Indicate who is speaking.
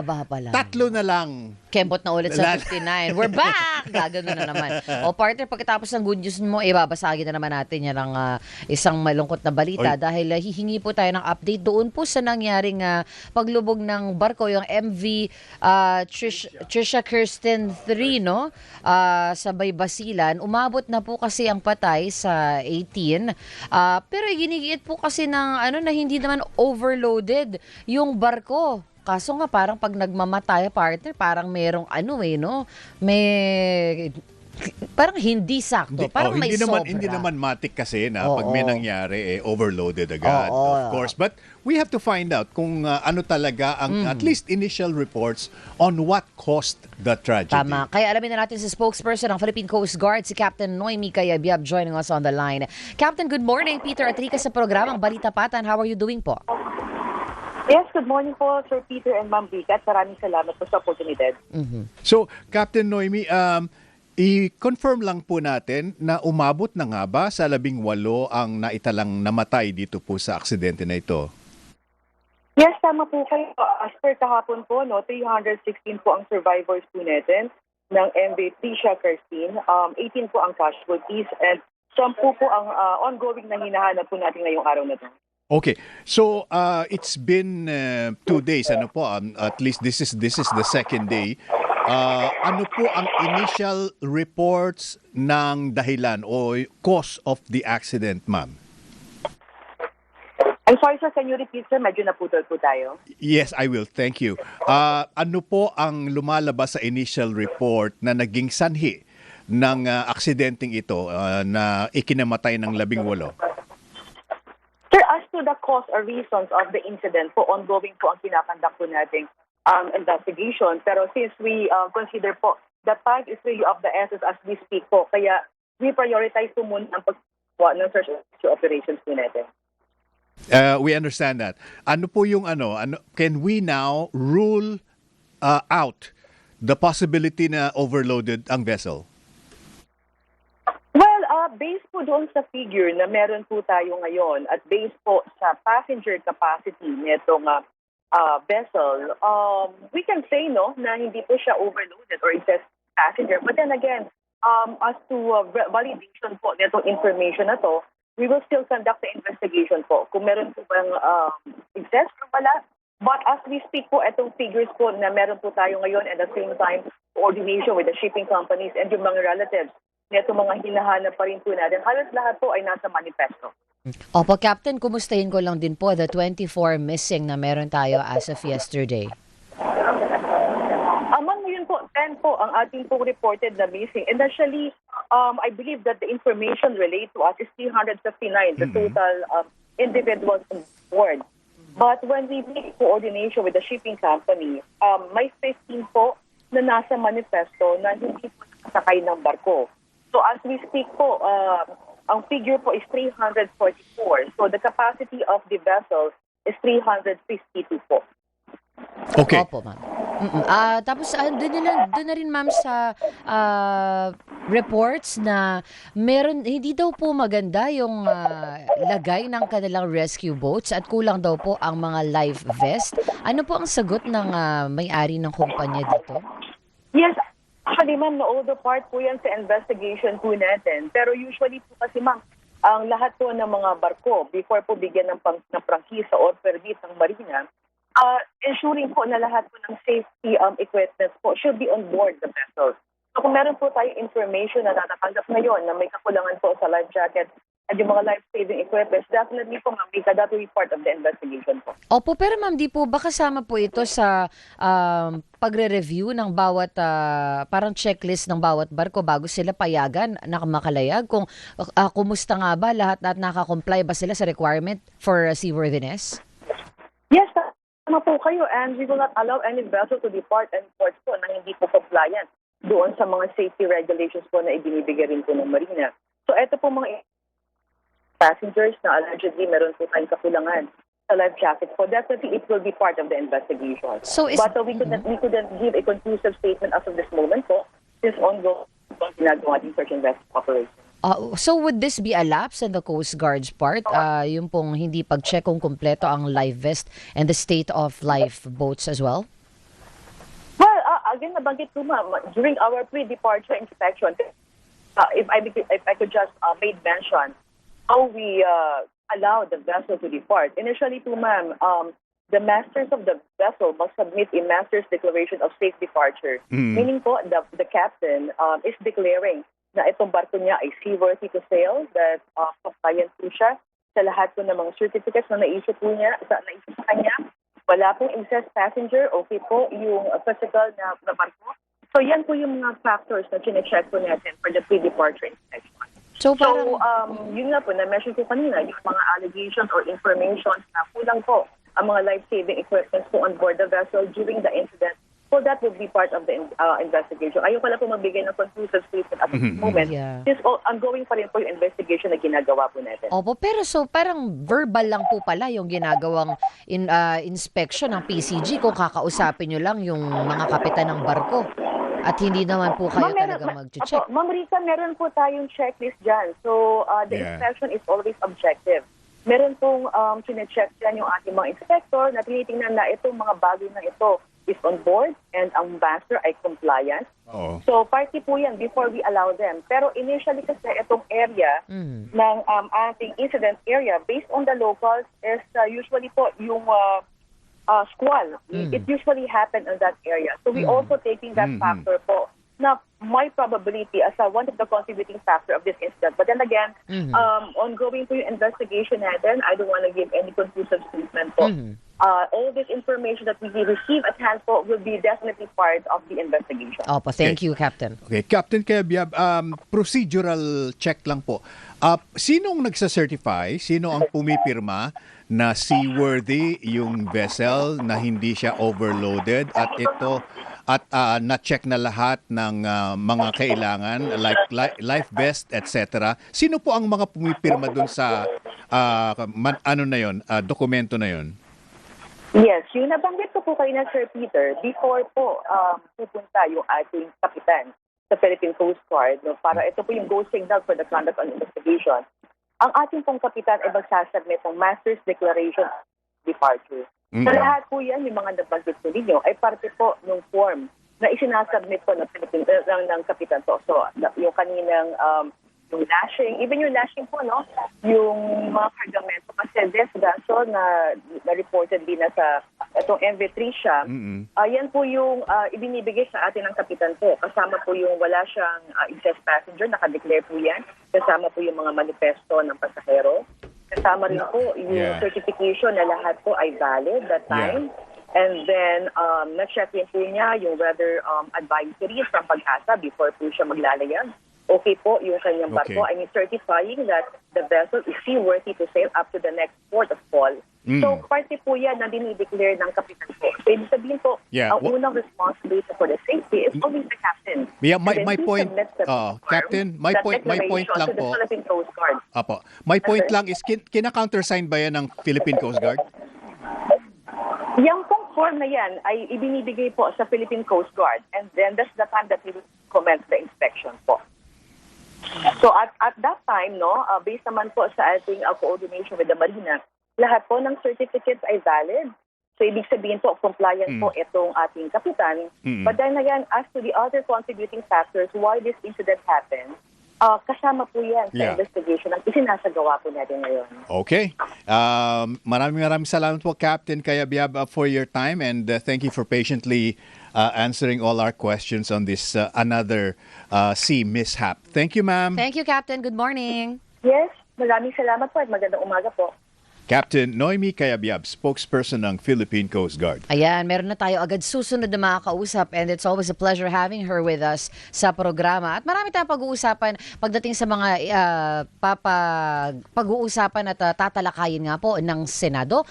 Speaker 1: Aba pa lang.
Speaker 2: Tatlo na lang.
Speaker 1: Kembot na ulit sa 59. We're back! Gagano na naman. O partner, pagkatapos ng good news mo, ibabasagin na naman natin yan ang isang malungkot na balita.
Speaker 2: Oy.
Speaker 1: Dahil hihingi po tayo ng update doon po sa nangyaring paglubog ng barko, yung MV Trisha Kirsten 3, no? Sa Baybasilan. Umabot na po kasi ang patay sa 18. Pero ginigiit po kasi ng na hindi naman overloaded yung barko. Kaso nga parang pag nagmamatay partner, parang merong no? May parang hindi sakto, parang may sobra.
Speaker 2: Hindi naman matik kasi na
Speaker 1: Oo.
Speaker 2: pag may nangyari overloaded agad,
Speaker 1: Oo.
Speaker 2: of course. But we have to find out kung ano talaga ang at least initial reports on what caused the tragedy.
Speaker 1: Tama. Kaya alamin na natin si spokesperson ng Philippine Coast Guard, si Captain Noemi Cayabyab, joining us on the line. Captain, good morning. Peter Atrica sa programang Balita Patan. How are you doing po?
Speaker 3: Yes, good morning po, Sir Peter and Ma'am Vika. At maraming salamat po sa oportunidad.
Speaker 2: So, Captain Noemi, i-confirm lang po natin na umabot na nga ba sa 18 ang naitalang namatay dito po sa aksidente na ito?
Speaker 3: Yes, tama po kayo. As per kahapon po, 316 po ang survivors po natin ng MV Trisha Kirsten. 18 po ang casualties and 10 po ang ongoing na hinahanap po natin ngayong araw na ito.
Speaker 2: Okay. So, it's been 2 days at least this is the second day. Ano po ang initial reports ng dahilan o cause of the accident, ma'am?
Speaker 3: I'm sorry, sir. Can you repeat, sir? Medyo naputol po tayo.
Speaker 2: Yes, I will. Thank you. Ano po ang lumalabas sa initial report na naging sanhi ng aksidenteng ito na ikinamatay ng 18?
Speaker 3: Sir, as to the cause or reasons of the incident po, ongoing po ang kinakandak po nating investigation. Pero since we consider po the time is really of the essence as we speak po, kaya we prioritize po muna ang paggawa ng search and rescue operations po natin.
Speaker 2: We understand that. Ano po yung can we now rule out the possibility na overloaded ang vessel?
Speaker 3: Well, based po doon sa figure na meron po tayo ngayon at based po sa passenger capacity nitong vessel, we can say na hindi po siya overloaded or excess passenger. But then again, as to validation po nitong information na to, we will still conduct the investigation po. Kung meron po bang excess or wala. But as we speak po, itong figures po na meron po tayo ngayon and at the same time, coordination with the shipping companies and yung mga relatives, nito mga hinahanap pa rin po natin. Halos lahat po ay nasa manifesto.
Speaker 1: Opo, Captain, kumustahin ko lang din po the 24 missing na meron tayo as of yesterday.
Speaker 3: Among yun po, 10 po ang ating pong reported na missing. And actually, I believe that the information related to us is 359, the total individuals on board. But when we make coordination with the shipping company, may 15 po na nasa manifesto na hindi po nakasakay ng barko. So as we speak po, ang figure po is 344. So the capacity of the vessel is 352 po.
Speaker 2: Okay.
Speaker 1: Opo, ma'am. Tapos doon na rin, ma'am, sa reports na hindi daw po maganda yung lagay ng kanilang rescue boats at kulang daw po ang mga life vest. Ano po ang sagot ng may-ari ng kumpanya dito?
Speaker 3: Yes, actually, ma'am, na-all part po yan sa investigation po natin. Pero usually po kasi, ma'am, ang lahat po ng mga barko, before po bigyan ng prangkisa or permit ng marina, ensuring po na lahat po ng safety equipment po should be on board the vessel. So kung meron po tayong information na natatanggap ngayon na may kakulangan po sa life jacket at yung mga life-saving equipment, definitely po, ma'am, that will be part of the investigation po.
Speaker 1: Opo, pero ma'am, di po ba kasama po ito sa pagre-review ng bawat parang checklist ng bawat barko bago sila payagan na makalayag? Kung kumusta nga ba lahat at nakakomply ba sila sa requirement for seaworthiness?
Speaker 3: Yes, tama po kayo, and we will not allow any vessel to depart and port po na hindi po compliant doon sa mga safety regulations po na ibinibigay rin po ng marina. So ito po mga passengers na allegedly meron po tayong kakulangan sa life jacket. So definitely it will be part of the investigation.
Speaker 1: So
Speaker 3: But we couldn't give a conclusive statement as of this moment po since ongoing ginagawa ng search and rescue operation.
Speaker 1: So would this be a lapse on the Coast Guard's part? Yung pong hindi pag-check kung kumpleto ang life vest and the state of life boats as well?
Speaker 3: yung nabanggit ko, ma'am, during our pre-departure inspection, if I could just made mention how we allow the vessel to depart. Initially po, ma'am, the masters of the vessel must submit a master's declaration of safe departure. Meaning po, the captain is declaring na itong barko niya ay seaworthy to sail, that compliant po siya sa lahat po ng mga certificates na naisip po niya, sa kanya. Wala pong excess passenger, okay po yung physical na barko. So yan po yung mga factors na chinecheck po natin for the pre-departure inspection.
Speaker 1: So parang,
Speaker 3: Yun nga po, na-mention ko kanina, yung mga allegations or information na kulang po ang mga life-saving equipment po on board the vessel during the incident. So that would be part of the investigation. Ayoko lang po magbigay ng conclusive statement at this moment.
Speaker 1: Yeah.
Speaker 3: Since ongoing pa rin po yung investigation na ginagawa po natin.
Speaker 1: opo, pero so parang verbal lang po pala yung ginagawang inspection ng PCG kung kakausapin nyo lang yung mga kapitan ng barko. At hindi naman po kayo talaga mag-check.
Speaker 3: Ma'am Rita, meron po tayong checklist dyan. So the inspection is always objective. Meron pong chinecheck dyan yung ating mga inspector na tinitingnan na itong mga bagay na ito is on board and ang master ay compliant.
Speaker 2: Oo.
Speaker 3: So party po yan before we allow them. Pero initially kasi itong area ng ating incident area based on the locals is usually po yung squall. It usually happen in that area. So we also taking that factor po na my probability as one of the contributing factor of this incident. But then again, ongoing po yung investigation natin. I don't want to give any conclusive statement po. All this information that we receive at hand po will be definitely part of the investigation.
Speaker 1: Opo, thank you, Captain.
Speaker 2: Okay, Captain Kebiab, procedural check lang po. Sinong nagsa-certify? Sino ang pumipirma na seaworthy yung vessel, na hindi siya overloaded at na-check na lahat ng mga kailangan like life vest, etc. Sino po ang mga pumipirma dun sa dokumento na yon?
Speaker 3: Yes, yung nabanggit ko po kayo na Sir Peter, before po pupunta yung ating kapitan sa Philippine Coast Guard, no, para ito po yung go signal for the conduct of investigation, ang ating pong kapitan ay magsasubmit ng Master's Declaration of Departure. Sa lahat po yan, yung mga nabanggit ko ninyo, ay parte po ng form na isinasubmit po ng kapitan po. So, yung kaninang yung lashing, even yung lashing po, no? Yung mga cargamento. Kasi this vessel na reported din na sa itong MV Tricia, yan po yung ibinibigay sa atin ng kapitan po. Kasama po yung wala siyang excess passenger, nakadeclare po yan. Kasama po yung mga manifesto ng pasahero. Kasama rin po yung certification na lahat po ay valid that time. And then, na-check rin po niya yung weather advisory from Pag-asa before po siya maglalayag. Okay po yung kanyang barko. I mean, certifying that the vessel is seaworthy to sail up to the next port of call. So, parte po yan na dinideclare ng kapitan po. So, ibig sabihin po, ang unang responsibility for the safety is always the captain.
Speaker 2: Yeah, my point, Captain, my point lang po.
Speaker 3: Philippine Coast Guard.
Speaker 2: Apo. My point lang is, kina-countersign ba yan ng Philippine Coast Guard?
Speaker 3: Yung pong form na yan ay ibinibigay po sa Philippine Coast Guard, and then that's the time that we will commence the inspection po. So at that time, no, based naman po sa ating coordination with the Marina, lahat po ng certificates ay valid. So ibig sabihin po, compliant po itong ating kapitan. But then again, as to the other contributing factors why this incident happened, kasama po yan sa investigation at isinasagawa po natin ngayon.
Speaker 2: Okay. Maraming salamat po, Captain Kebiab, for your time, and thank you for patiently answering all our questions on this another sea mishap. Thank you, ma'am.
Speaker 1: Thank you, Captain. Good morning.
Speaker 3: Yes, maraming salamat po at magandang umaga po.
Speaker 2: Captain Noemi Kebiab, spokesperson ng Philippine Coast Guard.
Speaker 1: Ayan, meron na tayo agad susunod na makakausap, and it's always a pleasure having her with us sa programa. At marami tayong pag-uusapan pagdating sa mga pag-uusapan at tatalakayin nga po ng Senado.